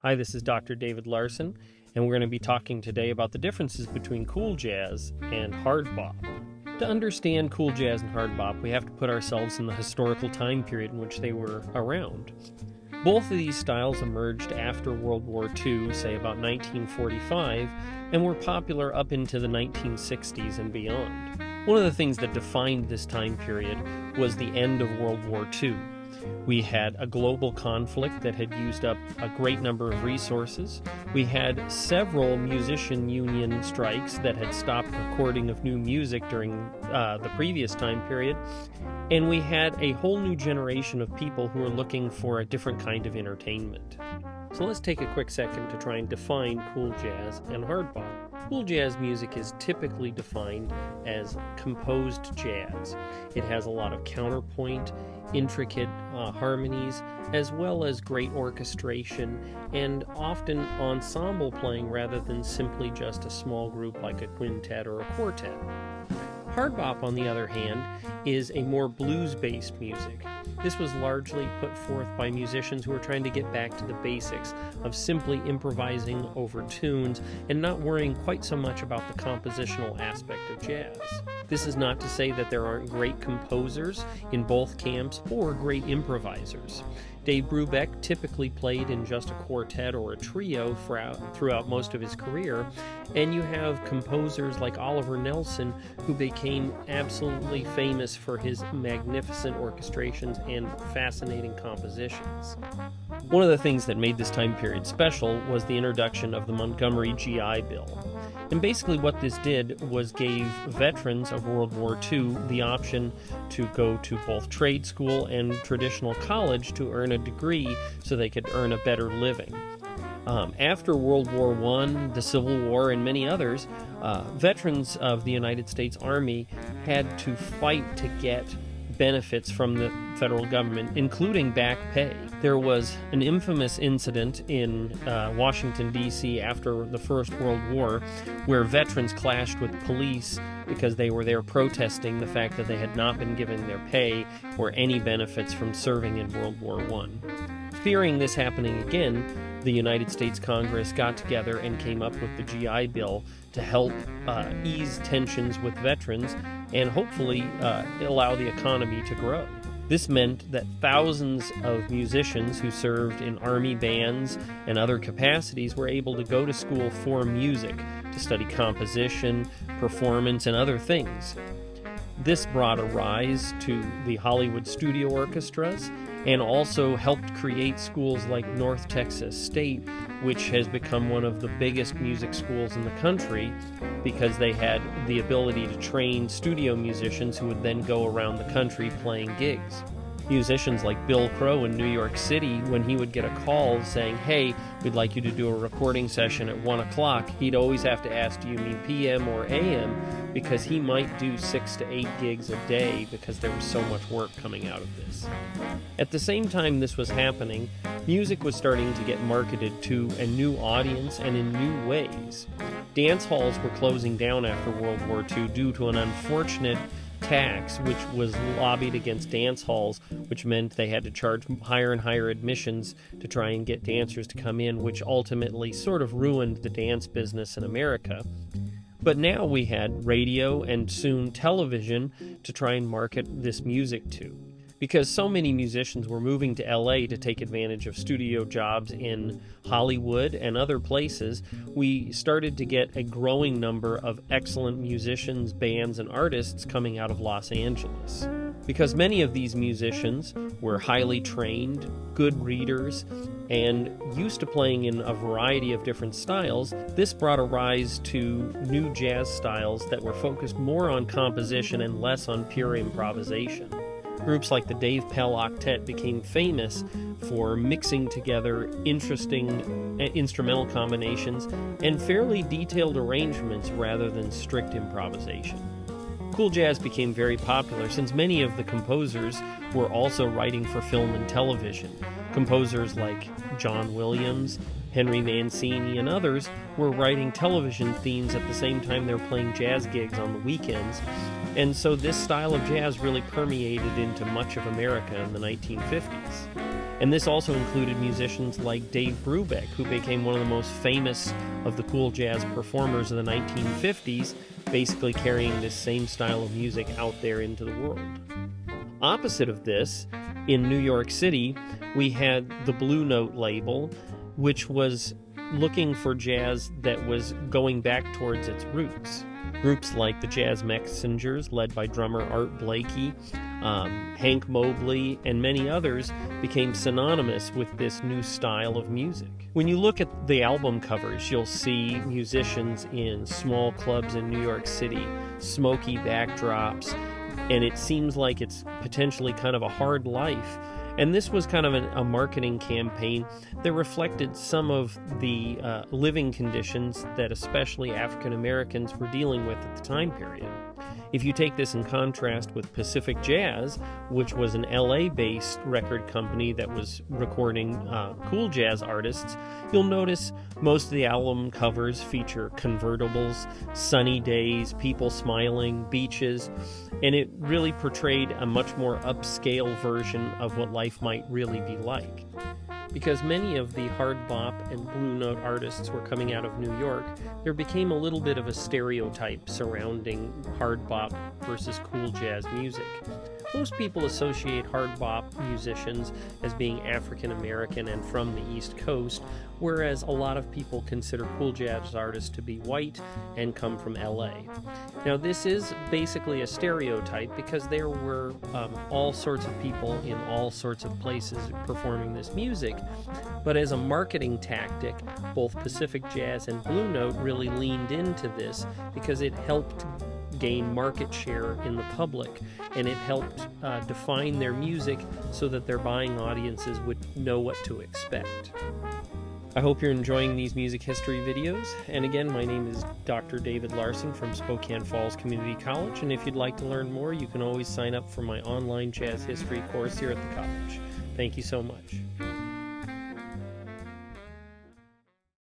Hi, this is Dr. David Larson, and we're going to be talking today about the differences between cool jazz and hard bop. To understand cool jazz and hard bop, we have to put ourselves in the historical time period in which they were around. Both of these styles emerged after World War II, say about 1945, and were popular up into the 1960s and beyond. One of the things that defined this time period was the end of World War II. We had a global conflict that had used up a great number of resources. We had several musician union strikes that had stopped recording of new music during the previous time period. And we had a whole new generation of people who were looking for a different kind of entertainment. So let's take a quick second to try and define cool jazz and hard bop. Cool jazz music is typically defined as composed jazz. It has a lot of counterpoint, intricate harmonies, as well as great orchestration, and often ensemble playing rather than simply just a small group like a quintet or a quartet. Hard bop, on the other hand, is a more blues-based music. This was largely put forth by musicians who were trying to get back to the basics of simply improvising over tunes and not worrying quite so much about the compositional aspect of jazz. This is not to say that there aren't great composers in both camps or great improvisers. Dave Brubeck typically played in just a quartet or a trio throughout most of his career, and you have composers like Oliver Nelson who became absolutely famous for his magnificent orchestrations and fascinating compositions. One of the things that made this time period special was the introduction of the Montgomery GI Bill. And basically what this did was gave veterans of World War II the option to go to both trade school and traditional college to earn a degree so they could earn a better living. After World War I, the Civil War, and many others, veterans of the United States Army had to fight to get benefits from the federal government, including back pay. There was an infamous incident in Washington, D.C. after the First World War where veterans clashed with police because they were there protesting the fact that they had not been given their pay or any benefits from serving in World War I. Fearing this happening again, the United States Congress got together and came up with the GI Bill to help ease tensions with veterans and hopefully allow the economy to grow. This meant that thousands of musicians who served in army bands and other capacities were able to go to school for music, to study composition, performance, and other things. This brought a rise to the Hollywood studio orchestras and also helped create schools like North Texas State, which has become one of the biggest music schools in the country because they had the ability to train studio musicians who would then go around the country playing gigs. Musicians like Bill Crow in New York City, when he would get a call saying, "Hey, we'd like you to do a recording session at 1 o'clock, he'd always have to ask, do you mean PM or AM? Because he might do 6 to 8 gigs a day because there was so much work coming out of this. At the same time this was happening, music was starting to get marketed to a new audience and in new ways. Dance halls were closing down after World War II due to an unfortunate tax which was lobbied against dance halls, which meant they had to charge higher and higher admissions to try and get dancers to come in, which ultimately sort of ruined the dance business in America. But now we had radio and soon television to try and market this music to. Because so many musicians were moving to LA to take advantage of studio jobs in Hollywood and other places, we started to get a growing number of excellent musicians, bands, and artists coming out of Los Angeles. Because many of these musicians were highly trained, good readers, and used to playing in a variety of different styles, this brought a rise to new jazz styles that were focused more on composition and less on pure improvisation. Groups like the Dave Pell Octet became famous for mixing together interesting instrumental combinations and fairly detailed arrangements rather than strict improvisation. Cool jazz became very popular since many of the composers were also writing for film and television. Composers like John Williams, Henry Mancini, and others were writing television themes at the same time they were playing jazz gigs on the weekends. And so this style of jazz really permeated into much of America in the 1950s. And this also included musicians like Dave Brubeck, who became one of the most famous of the cool jazz performers of the 1950s, basically carrying this same style of music out there into the world. Opposite of this, in New York City, we had the Blue Note label, which was looking for jazz that was going back towards its roots. Groups like the Jazz Messengers, led by drummer Art Blakey, Hank Mobley, and many others became synonymous with this new style of music. When you look at the album covers, you'll see musicians in small clubs in New York City, smoky backdrops, and it seems like it's potentially kind of a hard life. And this was kind of a marketing campaign that reflected some of the living conditions that especially African Americans were dealing with at the time period. If you take this in contrast with Pacific Jazz, which was an LA-based record company that was recording cool jazz artists, you'll notice most of the album covers feature convertibles, sunny days, people smiling, beaches, and it really portrayed a much more upscale version of what life might really be like. Because many of the hard bop and blue note artists were coming out of New York, there became a little bit of a stereotype surrounding hard bop versus cool jazz music. Most people associate hard bop musicians as being African American and from the East Coast, whereas a lot of people consider cool jazz artists to be white and come from LA. Now, this is basically a stereotype because there were all sorts of people in all sorts of places performing this music, but as a marketing tactic, both Pacific Jazz and Blue Note really leaned into this because it helped gain market share in the public, and it helped define their music so that their buying audiences would know what to expect. I hope you're enjoying these music history videos, and again, my name is Dr. David Larson from Spokane Falls Community College, and if you'd like to learn more, you can always sign up for my online jazz history course here at the college. Thank you so much.